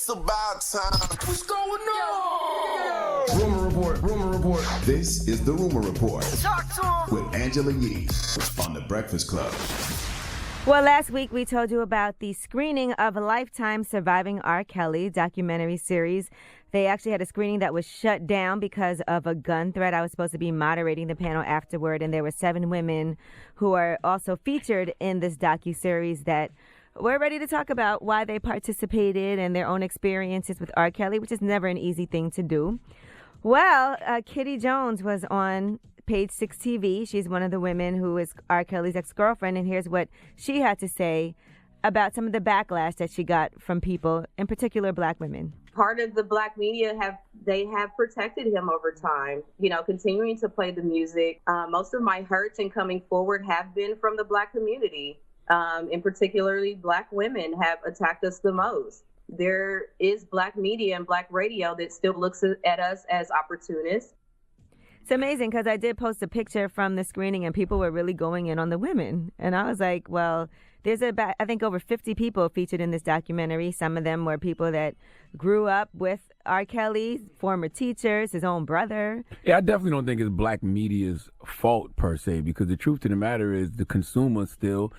It's about time. What's going on? Rumor report. This is the Rumor Report Talk to him. with Angela Yee on The Breakfast Club. Well, last week we told you about the screening of Lifetime Surviving R.Kelly documentary series. They actually had a screening that was shut down because of a gun threat. I was supposed to be moderating the panel afterward, and there were 7 women who are also featured in this docuseries that we're ready to talk about why they participated and their own experiences with R. Kelly, which is never an easy thing to do. Well, Kitty Jones was on Page 6 TV. She's one of the women who is R. Kelly's ex-girlfriend, and here's what she had to say about some of the backlash that she got from people, in particular black women. Part of the black media have protected him over time, continuing to play the music. Most of my hurts and coming forward have been from the black community. And particularly black women have attacked us the most. There is black media and black radio that still looks at us as opportunists. It's amazing because I did post a picture from the screening and people were really going in on the women. And I was like, well, there's about, I think, over 50 people featured in this documentary. Some of them were people that grew up with R. Kelly, former teachers, his own brother. Yeah, I definitely don't think it's black media's fault per se, because the truth of the matter is the consumer still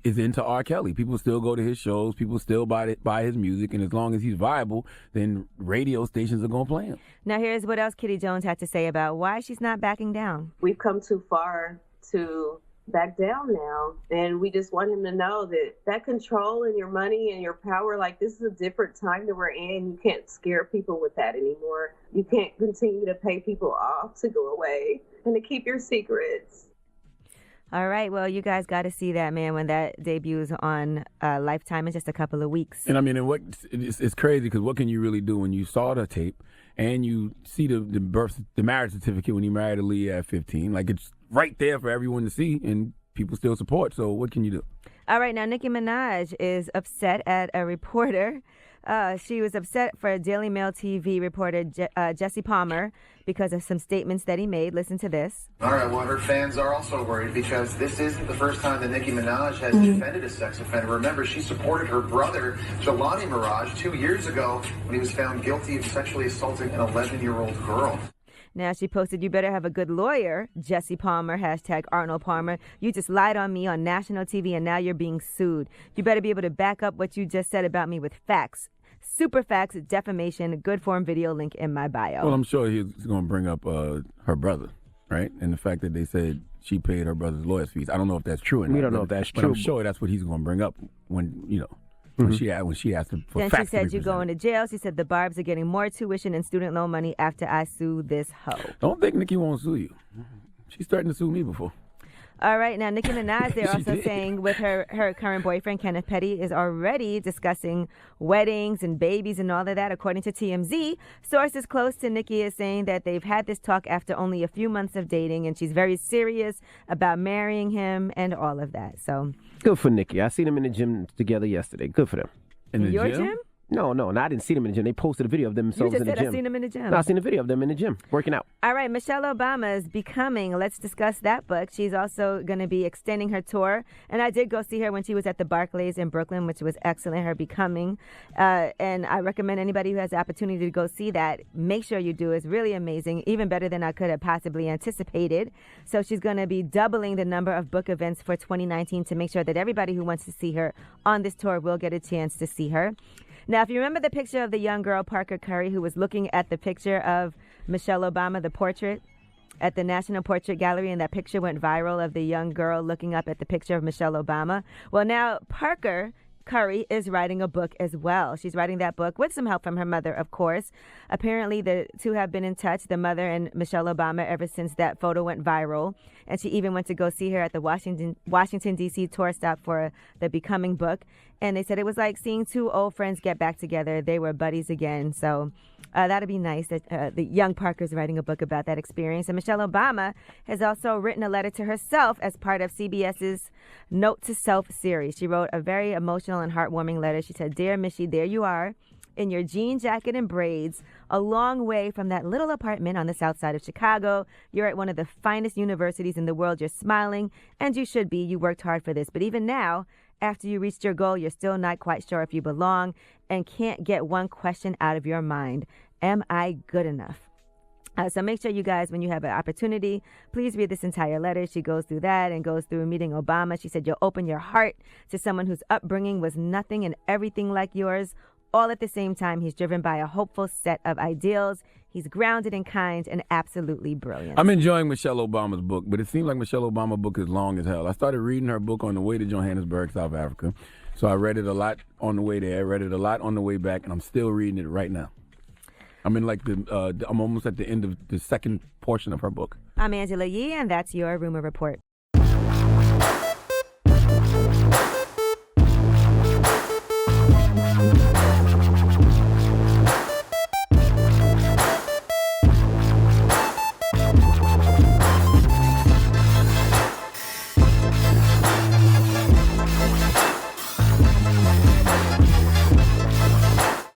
is into R. Kelly. People still go to his shows. People still buy his music. And as long as he's viable, then radio stations are going to play him. Now, here's what else Kitty Jones had to say about why she's not backing down. We've come too far to back down now. And we just want him to know that control and your money and your power, like, this is a different time that we're in. You can't scare people with that anymore. You can't continue to pay people off to go away and to keep your secrets. All right. Well, you guys got to see that, man, when that debuts on Lifetime in just a couple of weeks. And I mean, it's crazy because what can you really do when you saw the tape and you see the marriage certificate when he married Aaliyah at 15? Like, it's right there for everyone to see, and people still support. So what can you do? All right. Now, Nicki Minaj is upset at a reporter. She was upset for Daily Mail TV reporter Jesse Palmer because of some statements that he made. Listen to this. All right, well, her fans are also worried because this isn't the first time that Nicki Minaj has defended a sex offender. Remember, she supported her brother, Charlamagne Mirage, 2 years ago when he was found guilty of sexually assaulting an 11-year-old girl. Now, she posted, "You better have a good lawyer, Jesse Palmer, hashtag Arnold Palmer. You just lied on me on national TV and now you're being sued. You better be able to back up what you just said about me with facts. Super facts, defamation, good form video link in my bio." Well, I'm sure he's going to bring up her brother, right? And the fact that they said she paid her brother's lawyer's fees. I don't know if that's true or not. We don't know if that's but true. I'm sure that's what he's going to bring up when she asked him for Then facts. she said, "You're going to jail." She said, "The Barbs are getting more tuition and student loan money after I sue this hoe." Don't think Nicki won't sue you. She's starting to sue me before. All right. Now, Nicki Minaj, they're also saying with her current boyfriend, Kenneth Petty, is already discussing weddings and babies and all of that, according to TMZ. Sources close to Nicki is saying that they've had this talk after only a few months of dating, and she's very serious about marrying him and all of that. So Good for Nicki. I seen them in the gym together yesterday. Good for them. In the your gym? No, I didn't see them in the gym. They posted a video of You themselves just in the said gym. I seen him in the gym. No, I seen a video of them in the gym working out. All right, Michelle Obama is Becoming. Let's discuss that book. She's also going to be extending her tour. And I did go see her when she was at the Barclays in Brooklyn, which was excellent, her Becoming. And I recommend anybody who has the opportunity to go see that, make sure you do. It's really amazing, even better than I could have possibly anticipated. So she's going to be doubling the number of book events for 2019 to make sure that everybody who wants to see her on this tour will get a chance to see her. Now, if you remember the picture of the young girl, Parker Curry, who was looking at the picture of Michelle Obama, the portrait, at the National Portrait Gallery, and that picture went viral of the young girl looking up at the picture of Michelle Obama. Well, now Parker Curry is writing a book as well. She's writing that book with some help from her mother, of course. Apparently, the two have been in touch, the mother and Michelle Obama, ever since that photo went viral. And she even went to go see her at the Washington, D.C. tour stop for the Becoming book. And they said it was like seeing two old friends get back together. They were buddies again. So that'd be nice that the young Parker's writing a book about that experience. And Michelle Obama has also written a letter to herself as part of CBS's Note to Self series. She wrote a very emotional and heartwarming letter. She said, "Dear Michie, there you are in your jean jacket and braids, a long way from that little apartment on the south side of Chicago. You're at one of the finest universities in the world. You're smiling, and you should be. You worked hard for this. But even now, after you reached your goal, you're still not quite sure if you belong and can't get one question out of your mind. Am I good enough? So make sure you guys, when you have an opportunity, please read this entire letter. She goes through that and goes through meeting Obama. She said, you'll open your heart to someone whose upbringing was nothing and everything like yours. All at the same time, he's driven by a hopeful set of ideals. He's grounded and kind and absolutely brilliant. I'm enjoying Michelle Obama's book, but it seems like Michelle Obama's book is long as hell. I started reading her book on the way to Johannesburg, South Africa. So I read it a lot on the way there. I read it a lot on the way back, and I'm still reading it right now. I'm in I'm almost at the end of the second portion of her book. I'm Angela Yee, and that's your Rumor Report.